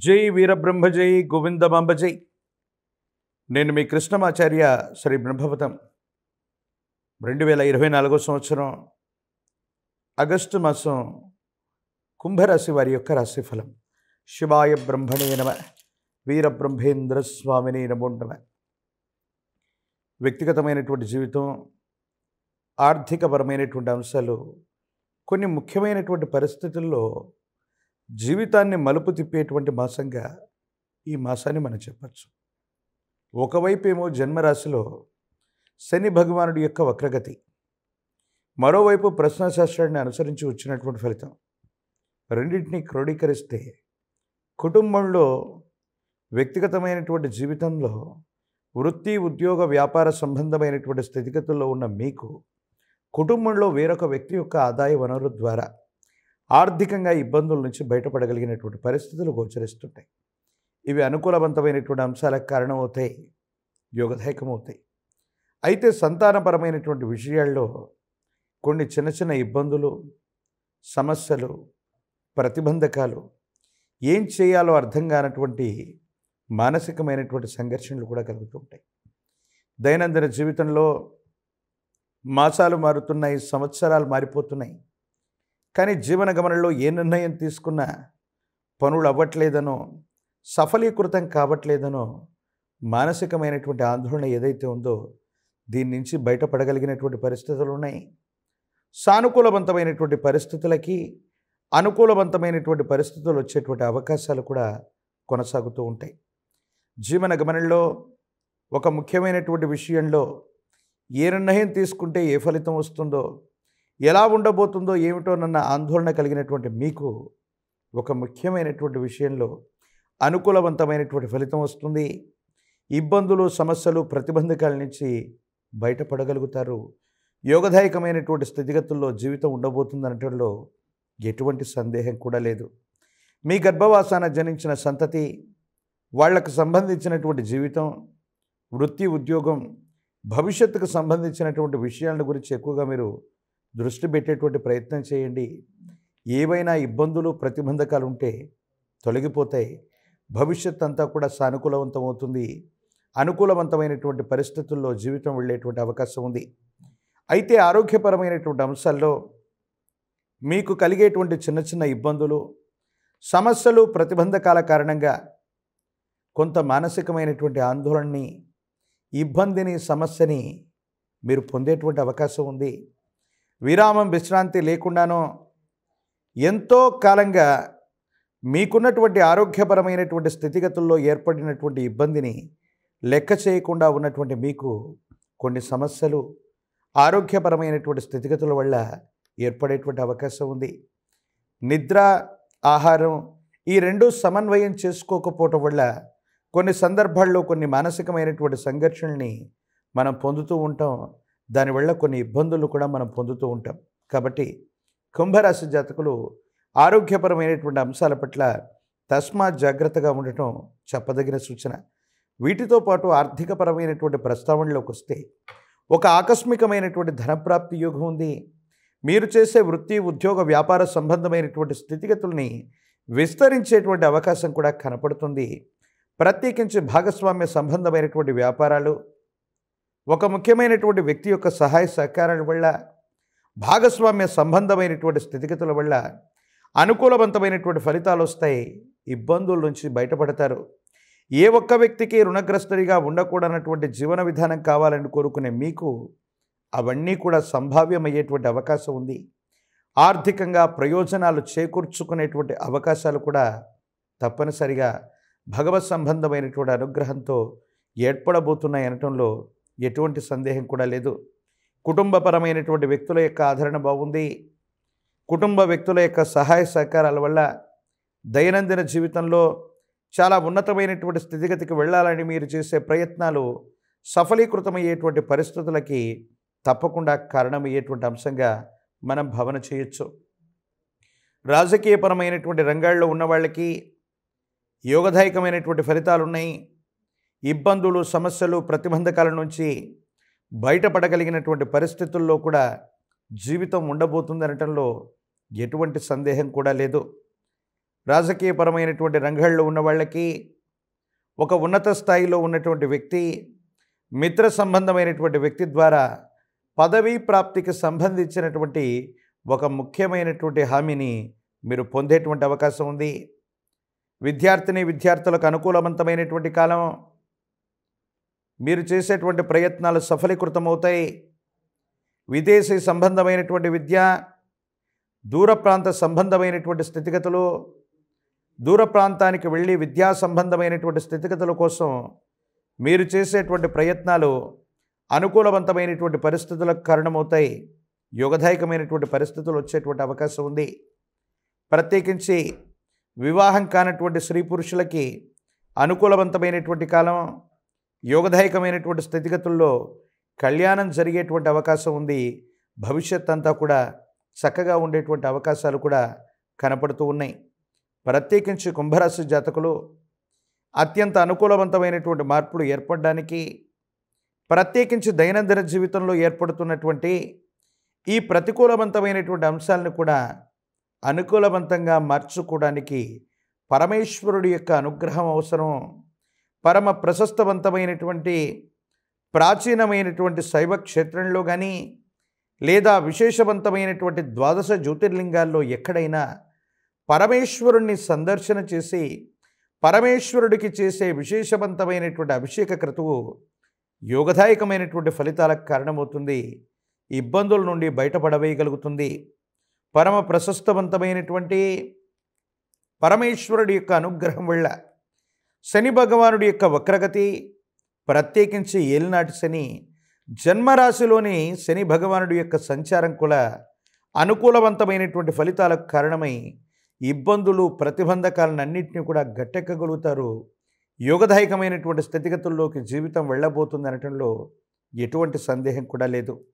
జై వీరబ్రహ్మ జై గోవిందమాంబ జై. నేను మీ కృష్ణమాచార్య శ్రీ బ్రహ్మవతం. 2024 సంవత్సరం ఆగస్టు మాసం కుంభరాశి వారి యొక్క రాశిఫలం. శివాయ బ్రహ్మణే నమ. వీరబ్రహ్మేంద్ర స్వామిని నమో నమః. వ్యక్తిగతమైనటువంటి జీవితం, ఆర్థికపరమైనటువంటి అంశాలు, కొన్ని ముఖ్యమైనటువంటి పరిస్థితుల్లో జీవితాన్ని మలుపు తిప్పేటువంటి మాసంగా ఈ మాసాన్ని మనం చెప్పచ్చు. ఒకవైపు ఏమో జన్మరాశిలో శని భగవానుడి యొక్క వక్రగతి, మరోవైపు ప్రశ్నాశాస్త్రాన్ని అనుసరించి వచ్చినటువంటి ఫలితం. రెండింటినీ క్రోడీకరిస్తే కుటుంబంలో, వ్యక్తిగతమైనటువంటి జీవితంలో, వృత్తి ఉద్యోగ వ్యాపార సంబంధమైనటువంటి స్థితిగతుల్లో ఉన్న మీకు కుటుంబంలో వేరొక వ్యక్తి యొక్క ఆదాయ వనరుల ద్వారా ఆర్థికంగా ఇబ్బందుల నుంచి బయటపడగలిగినటువంటి పరిస్థితులు గోచరిస్తుంటాయి. ఇవి అనుకూలవంతమైనటువంటి అంశాలకు కారణమవుతాయి, యోగదాయకమవుతాయి. అయితే సంతానపరమైనటువంటి విషయాల్లో కొన్ని చిన్న చిన్న ఇబ్బందులు, సమస్యలు, ప్రతిబంధకాలు, ఏం చేయాలో అర్థం కానటువంటి మానసికమైనటువంటి సంఘర్షణలు కూడా కలుగుతుంటాయి. దైనందిన జీవితంలో మాసాలు మారుతున్నాయి, సంవత్సరాలు మారిపోతున్నాయి. కానీ జీవన గమనంలో ఏ నిర్ణయం తీసుకున్నా పనులు అవ్వట్లేదనో, సఫలీకృతం కావట్లేదనో మానసికమైనటువంటి ఆందోళన ఏదైతే ఉందో దీని నుంచి బయటపడగలిగినటువంటి పరిస్థితులు ఉన్నాయి. సానుకూలవంతమైనటువంటి పరిస్థితులకి అనుకూలవంతమైనటువంటి పరిస్థితులు వచ్చేటువంటి అవకాశాలు కూడా కొనసాగుతూ ఉంటాయి. జీవన గమనంలో ఒక ముఖ్యమైనటువంటి విషయంలో ఏ నిర్ణయం తీసుకుంటే ఏ ఫలితం వస్తుందో, ఎలా ఉండబోతుందో ఏమిటోనన్న ఆందోళన కలిగినటువంటి మీకు ఒక ముఖ్యమైనటువంటి విషయంలో అనుకూలవంతమైనటువంటి ఫలితం వస్తుంది. ఇబ్బందులు, సమస్యలు, ప్రతిబంధకాల నుంచి బయటపడగలుగుతారు. యోగదాయకమైనటువంటి స్థితిగతుల్లో జీవితం ఉండబోతుందనటంలో ఎటువంటి సందేహం కూడా లేదు. మీ గర్భవాసాన జనించిన సంతతి, వాళ్లకు సంబంధించినటువంటి జీవితం, వృత్తి ఉద్యోగం, భవిష్యత్తుకు సంబంధించినటువంటి విషయాల గురించి ఎక్కువగా మీరు దృష్టి పెట్టేటువంటి ప్రయత్నం చేయండి. ఏవైనా ఇబ్బందులు, ప్రతిబంధకాలు ఉంటే తొలగిపోతాయి. భవిష్యత్ అంతా కూడా సానుకూలవంతమవుతుంది. అనుకూలవంతమైనటువంటి పరిస్థితుల్లో జీవితం వెళ్ళేటువంటి అవకాశం ఉంది. అయితే ఆరోగ్యపరమైనటువంటి అంశాల్లో మీకు కలిగేటువంటి చిన్న చిన్న ఇబ్బందులు, సమస్యలు, ప్రతిబంధకాల కారణంగా కొంత మానసికమైనటువంటి ఆందోళనని, ఇబ్బందిని, సమస్యని మీరు పొందేటువంటి అవకాశం ఉంది. విరామం, విశ్రాంతి లేకుండానో ఎంతో కాలంగా మీకున్నటువంటి ఆరోగ్యపరమైనటువంటి స్థితిగతుల్లో ఏర్పడినటువంటి ఇబ్బందిని లెక్క చేయకుండా ఉన్నటువంటి మీకు కొన్ని సమస్యలు ఆరోగ్యపరమైనటువంటి స్థితిగతుల వల్ల ఏర్పడేటువంటి అవకాశం ఉంది. నిద్ర, ఆహారం ఈ రెండు సమన్వయం చేసుకోకపోవటం వల్ల కొన్ని సందర్భాల్లో కొన్ని మానసికమైనటువంటి సంఘర్షణల్ని మనం పొందుతూ ఉంటాం. దానివల్ల కొన్ని ఇబ్బందులు కూడా మనం పొందుతూ ఉంటాం. కాబట్టి కుంభరాశి జాతకులు ఆరోగ్యపరమైనటువంటి అంశాల పట్ల తస్మాత్ జాగ్రత్తగా ఉండటం చెప్పదగిన సూచన. వీటితో పాటు ఆర్థికపరమైనటువంటి ప్రస్తావనలోకి వస్తే ఒక ఆకస్మికమైనటువంటి ధనప్రాప్తి యోగం ఉంది. మీరు చేసే వృత్తి ఉద్యోగ వ్యాపార సంబంధమైనటువంటి స్థితిగతుల్ని విస్తరించేటువంటి అవకాశం కూడా కనపడుతుంది. ప్రత్యేకించి భాగస్వామ్య సంబంధమైనటువంటి వ్యాపారాలు, ఒక ముఖ్యమైనటువంటి వ్యక్తి యొక్క సహాయ సహకారాల వల్ల, భాగస్వామ్య సంబంధమైనటువంటి స్థితిగతుల వల్ల అనుకూలవంతమైనటువంటి ఫలితాలు వస్తాయి. ఇబ్బందుల నుంచి బయటపడతారు. ఏ ఒక్క వ్యక్తికి రుణగ్రస్తుడిగా ఉండకూడనటువంటి జీవన విధానం కావాలని కోరుకునే మీకు అవన్నీ కూడా సంభావ్యమయ్యేటువంటి అవకాశం ఉంది. ఆర్థికంగా ప్రయోజనాలు చేకూర్చుకునేటువంటి అవకాశాలు కూడా తప్పనిసరిగా భగవత్ సంబంధమైనటువంటి అనుగ్రహంతో ఏర్పడబోతున్నాయి అనటంలో ఎటువంటి సందేహం కూడా లేదు. కుటుంబపరమైనటువంటి వ్యక్తుల యొక్క ఆదరణ బాగుంది. కుటుంబ వ్యక్తుల యొక్క సహాయ సహకారాల వల్ల దైనందిన జీవితంలో చాలా ఉన్నతమైనటువంటి స్థితిగతికి వెళ్ళాలని మీరు చేసే ప్రయత్నాలు సఫలీకృతమయ్యేటువంటి పరిస్థితులకి తప్పకుండా కారణమయ్యేటువంటి అంశంగా మనం భావన చేయొచ్చు. రాజకీయపరమైనటువంటి రంగాల్లో ఉన్న వాళ్ళకి యోగదాయకమైనటువంటి ఫలితాలు ఉన్నాయి. ఇబ్బందులు, సమస్యలు, ప్రతిబంధకాల నుంచి బయటపడగలిగినటువంటి పరిస్థితుల్లో కూడా జీవితం ఉండబోతుంది అనటంలో ఎటువంటి సందేహం కూడా లేదు. రాజకీయపరమైనటువంటి రంగాల్లో ఉన్న వాళ్ళకి, ఒక ఉన్నత స్థాయిలో ఉన్నటువంటి వ్యక్తి, మిత్ర సంబంధమైనటువంటి వ్యక్తి ద్వారా పదవీ ప్రాప్తికి సంబంధించినటువంటి ఒక ముఖ్యమైనటువంటి హామీని మీరు పొందేటువంటి అవకాశం ఉంది. విద్యార్థులకు అనుకూలవంతమైనటువంటి కాలం. మీరు చేసేటువంటి ప్రయత్నాలు సఫలీకృతమవుతాయి. విదేశీ సంబంధమైనటువంటి విద్య, దూర ప్రాంత సంబంధమైనటువంటి స్థితిగతులు, దూర ప్రాంతానికి వెళ్ళి విద్యా సంబంధమైనటువంటి స్థితిగతుల కోసం మీరు చేసేటువంటి ప్రయత్నాలు అనుకూలవంతమైనటువంటి పరిస్థితులకు కారణమవుతాయి. యోగదాయకమైనటువంటి పరిస్థితులు వచ్చేటువంటి అవకాశం ఉంది. ప్రత్యేకించి వివాహం కానటువంటి స్త్రీ పురుషులకి అనుకూలవంతమైనటువంటి కాలం. యోగదాయకమైనటువంటి స్థితిగతుల్లో కళ్యాణం జరిగేటువంటి అవకాశం ఉంది. భవిష్యత్ అంతా కూడా చక్కగా ఉండేటువంటి అవకాశాలు కూడా కనపడుతూ ఉన్నాయి. ప్రత్యేకించి కుంభరాశి జాతకులు అత్యంత అనుకూలవంతమైనటువంటి మార్పులు ఏర్పడడానికి, ప్రత్యేకించి దైనందిన జీవితంలో ఏర్పడుతున్నటువంటి ఈ ప్రతికూలవంతమైనటువంటి అంశాలను కూడా అనుకూలవంతంగా మార్చుకోవడానికి పరమేశ్వరుడి యొక్క అనుగ్రహం అవసరం. పరమ ప్రశస్తవంతమైనటువంటి ప్రాచీనమైనటువంటి శైవ క్షేత్రంలో కానీ, లేదా విశేషవంతమైనటువంటి ద్వాదశ జ్యోతిర్లింగాల్లో ఎక్కడైనా పరమేశ్వరుణ్ణి సందర్శన చేసి పరమేశ్వరుడికి చేసే విశేషవంతమైనటువంటి అభిషేక క్రతువు యోగదాయకమైనటువంటి ఫలితాలకు కారణమవుతుంది. ఇబ్బందుల నుండి బయటపడవేయగలుగుతుంది. పరమ ప్రశస్తవంతమైనటువంటి పరమేశ్వరుడి యొక్క అనుగ్రహం వల్ల శని భగవానుడి యొక్క వక్రగతి, ప్రత్యేకించి ఏలినాటి శని, జన్మరాశిలోని శని భగవానుడి యొక్క సంచారం కూడా అనుకూలవంతమైనటువంటి ఫలితాలకు కారణమై ఇబ్బందులు, ప్రతిబంధకాలన్నింటినీ కూడా గట్టెక్కగలుగుతారు. యోగదాయకమైనటువంటి స్థితిగతుల్లోకి జీవితం వెళ్ళబోతుంది అనటంలో ఎటువంటి సందేహం కూడా లేదు.